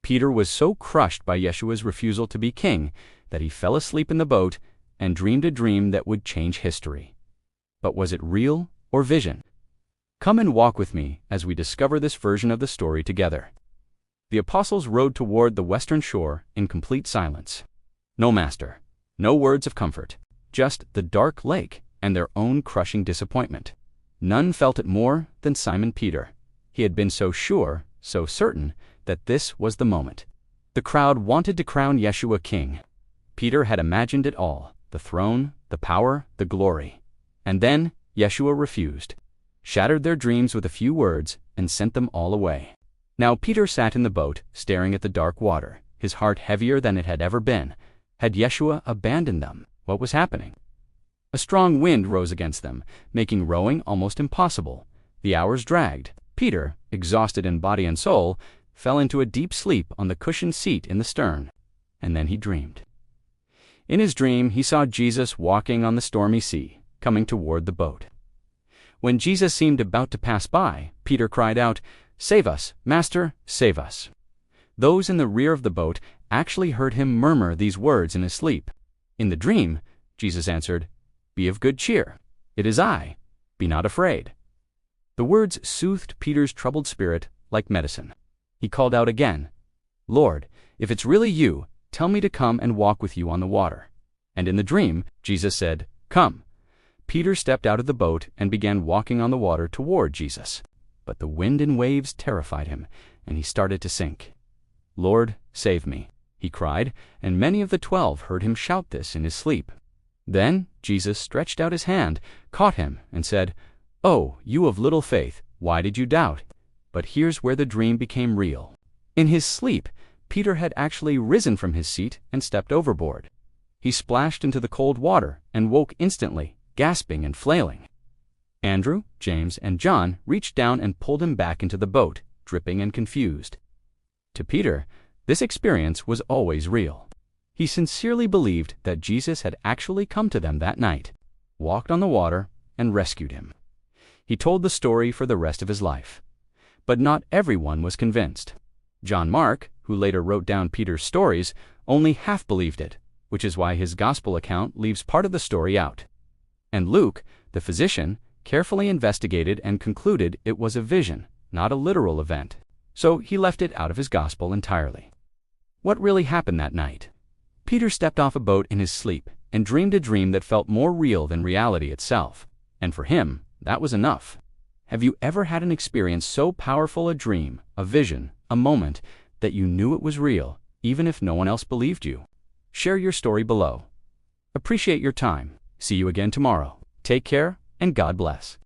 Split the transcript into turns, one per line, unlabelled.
Peter was so crushed by Yeshua's refusal to be king that he fell asleep in the boat and dreamed a dream that would change history. But was it real or vision? Come and walk with me as we discover this version of the story together. The apostles rowed toward the western shore in complete silence. No master, no words of comfort, just the dark lake and their own crushing disappointment. None felt it more than Simon Peter. He had been so sure, so certain, that this was the moment. The crowd wanted to crown Yeshua king. Peter had imagined it all, the throne, the power, the glory. And then Yeshua refused, shattered their dreams with a few words, and sent them all away. Now Peter sat in the boat, staring at the dark water, his heart heavier than it had ever been. Had Yeshua abandoned them? What was happening? A strong wind rose against them, making rowing almost impossible. The hours dragged. Peter, exhausted in body and soul, fell into a deep sleep on the cushioned seat in the stern. And then he dreamed. In his dream, he saw Jesus walking on the stormy sea, coming toward the boat. When Jesus seemed about to pass by, Peter cried out, "Save us, Master, save us." Those in the rear of the boat actually heard him murmur these words in his sleep. In the dream, Jesus answered, "Be of good cheer. It is I. Be not afraid." The words soothed Peter's troubled spirit like medicine. He called out again, "Lord, if it's really you, tell me to come and walk with you on the water." And in the dream, Jesus said, "Come." Peter stepped out of the boat and began walking on the water toward Jesus. But the wind and waves terrified him, and he started to sink. "Lord, save me," he cried, and many of the 12 heard him shout this in his sleep. Then Jesus stretched out his hand, caught him, and said, "Oh, you of little faith, why did you doubt?" But here's where the dream became real. In his sleep, Peter had actually risen from his seat and stepped overboard. He splashed into the cold water and woke instantly, gasping and flailing. Andrew, James, and John reached down and pulled him back into the boat, dripping and confused. To Peter, this experience was always real. He sincerely believed that Jesus had actually come to them that night, walked on the water, and rescued him. He told the story for the rest of his life. But not everyone was convinced. John Mark, who later wrote down Peter's stories, only half believed it, which is why his gospel account leaves part of the story out. And Luke, the physician, carefully investigated and concluded it was a vision, not a literal event. So he left it out of his gospel entirely. What really happened that night? Peter stepped off a boat in his sleep and dreamed a dream that felt more real than reality itself. And for him, that was enough. Have you ever had an experience so powerful, a dream, a vision, a moment, that you knew it was real, even if no one else believed you? Share your story below. Appreciate your time. See you again tomorrow. Take care, and God bless.